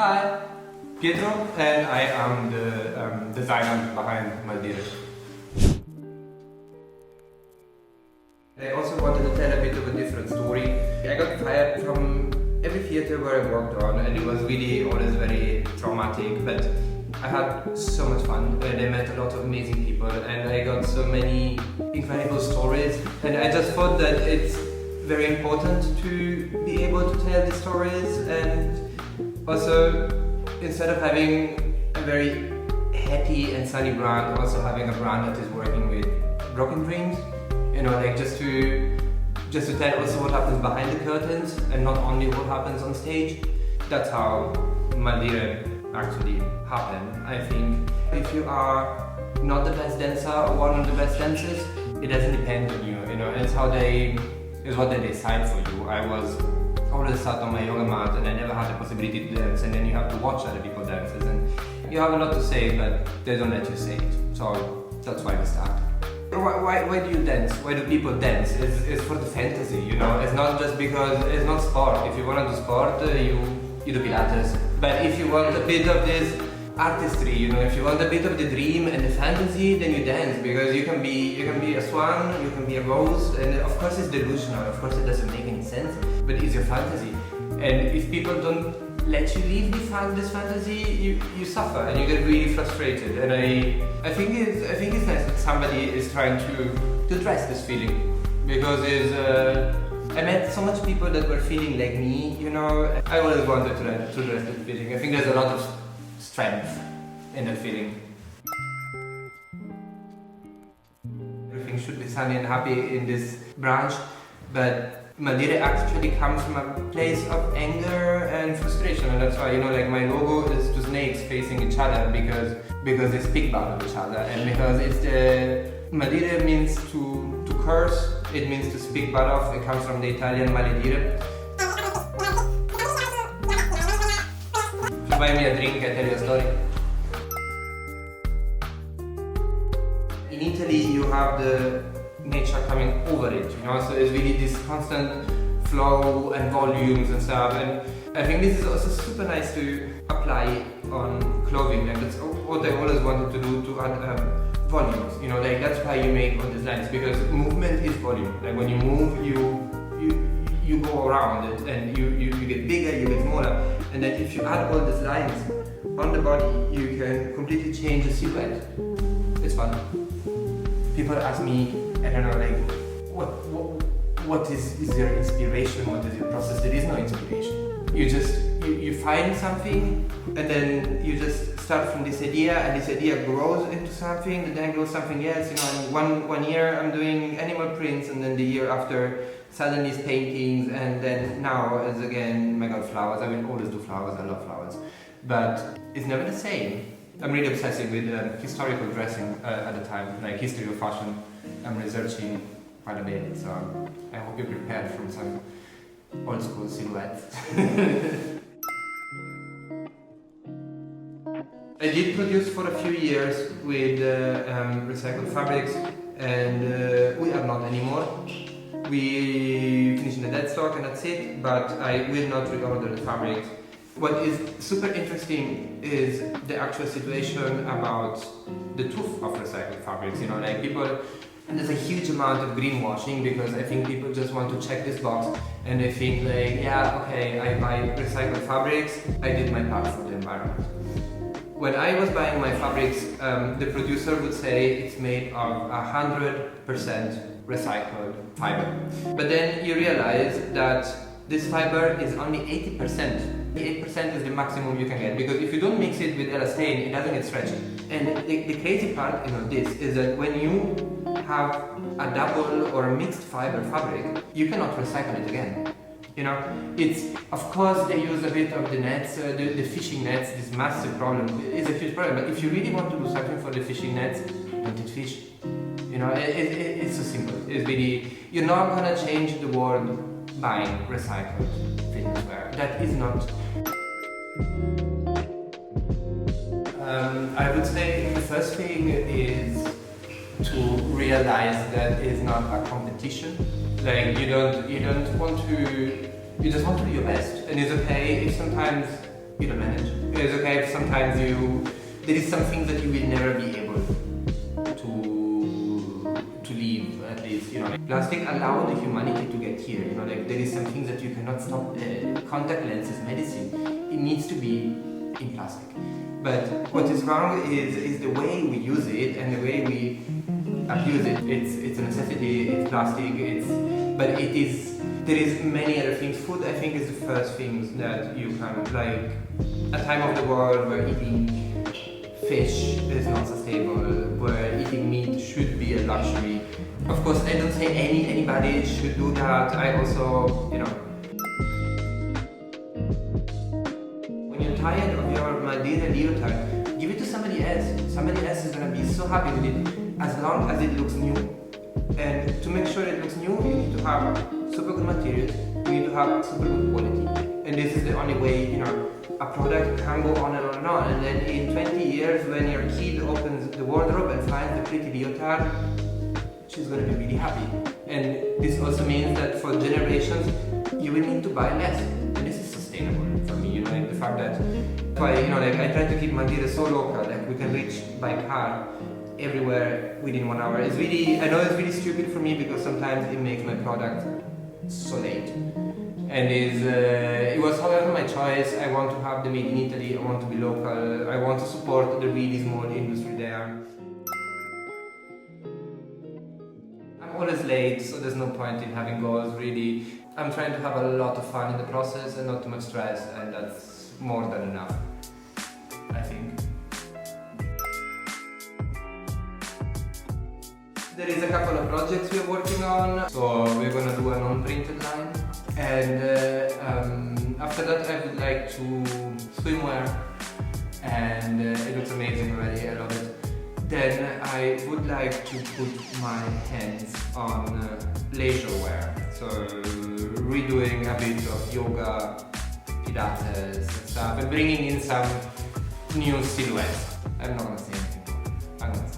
Hi, Pietro, and I am the designer behind MALDIRE. I also wanted to tell a bit of a different story. I got fired from every theater where I worked on, and it was really always very traumatic, but I had so much fun, and I met a lot of amazing people, and I got so many incredible stories, and I just thought that it's very important to be able to tell these stories, and also instead of having a very happy and sunny brand, also having a brand that is working with broken dreams, you know, like just to tell also what happens behind the curtains and not only what happens on stage. That's how MALDIRE actually happened. I think if you are not the best dancer or one of the best dancers, it doesn't depend on you, you know, it's what they decide for you. I was always sat on my yoga mat and I never had the possibility to dance, and then you have to watch other people dances and you have a lot to say, but they don't let you say it. So that's why we start. Why do you dance? Why do people dance? It's for the fantasy, you know. It's not just because it's not sport. If you want to do sport, you do Pilates. But if you want a bit of this artistry, you know, if you want a bit of the dream and the fantasy, then you dance, because you can be a swan, you can be a rose, and of course it's delusional. Of course it doesn't make any sense, but it's your fantasy. And if people don't let you live this fantasy, you suffer and you get really frustrated. And I think it's nice that somebody is trying to address this feeling, because I met so much people that were feeling like me, you know. I always wanted to address that feeling. I think there's a lot of strength in that feeling. Everything should be sunny and happy in this branch, but MALDIRE actually comes from a place of anger and frustration, and that's why, you know, like my logo is two snakes facing each other because they speak bad of each other, and because it's MALDIRE means to curse, it means to speak bad of. It comes from the Italian maledire. If you buy me a drink, I tell you a story. In Italy, you have the nature coming over it, you know, so it's really this constant flow and volumes and stuff, and I think this is also super nice to apply on clothing. Like that's what I always wanted to do, to add volumes, you know, like that's why you make all these lines, because movement is volume. Like when you move, you go around it, and you get bigger, you get smaller, and then if you add all these lines on the body, you can completely change the silhouette. It's fun. People ask me, I don't know, like, what is your inspiration? What is your process? There is no inspiration. You find something, and then you just start from this idea, and this idea grows into something, and then grows something else. You know, and one year I'm doing animal prints, and then the year after suddenly it's paintings, and then now it's again, my God, flowers. I will always do flowers. I love flowers, but it's never the same. I'm really obsessive with historical dressing at the time, like history of fashion. I'm researching quite a bit, so I hope you're prepared from some old school silhouettes. I did produce for a few years with recycled fabrics, and we are not anymore. We finished in the dead stock and that's it, but I will not reorder the fabrics. What is super interesting is the actual situation about the truth of recycled fabrics. You know, like people, and there's a huge amount of greenwashing, because I think people just want to check this box and they think like, yeah, okay, I buy recycled fabrics, I did my part for the environment. When I was buying my fabrics, the producer would say it's made of 100% recycled fiber. But then you realize that this fiber is only 80%. 8% is the maximum you can get, because if you don't mix it with elastane, it doesn't get stretchy. And the crazy part in this is that when you have a double or a mixed fiber fabric, you cannot recycle it again. You know, it's, of course they use a bit of the nets, the fishing nets, this massive problem. It's a huge problem, but if you really want to do something for the fishing nets, don't eat fish. You know, it's so simple. It's really, you're not gonna change the world buying recycled fitness wear. That is not. I would say the first thing is to realize that it's not a competition. Like you don't want to, you just want to do your best, and it's okay if sometimes you don't manage. It's okay if sometimes there is some things that you will never be able to leave, at least, you know. Like, plastic allowed the humanity to get here, you know, like there is some things that you cannot stop. Contact lenses, medicine, it needs to be in plastic. But what is wrong is the way we use it and the way we abuse it. It's a necessity, it's plastic, but there is many other things. Food, I think, is the first things that you can, like, a time of the world where eating fish is not sustainable, where eating meat should be a luxury. Of course, I don't say anybody should do that. I also, you know, when you're tired of your MALDIRE leotard, give it to somebody else. Somebody else is gonna be so happy with it as long as it looks new. And to make sure it looks new, you need to have super good materials, you need to have super good quality. And this is the only way, you know, a product can go on and on and on. And then in 20 years, when your kid opens the wardrobe and finds the pretty leotard, she's gonna be really happy. And this also means that for generations, you will need to buy less. And this is sustainable for me, you know, like the fact that, why, you know, like I try to keep MALDIRE so local, like we can reach by car everywhere within 1 hour. It's really, I know it's really stupid for me because sometimes it makes my product so late. And it was, however, my choice. I want to have them made in Italy, I want to be local, I want to support the really small industry there. I'm always late, so there's no point in having goals, really. I'm trying to have a lot of fun in the process and not too much stress, and that's more than enough, I think. There is a couple of projects we're working on, so we're gonna do a non-printed line. And after that I would like to swimwear, and it looks amazing already, I love it. Then I would like to put my hands on leisure wear, so redoing a bit of yoga, pilates and stuff, and bringing in some new silhouettes. I'm not gonna say anything more. I'm gonna say.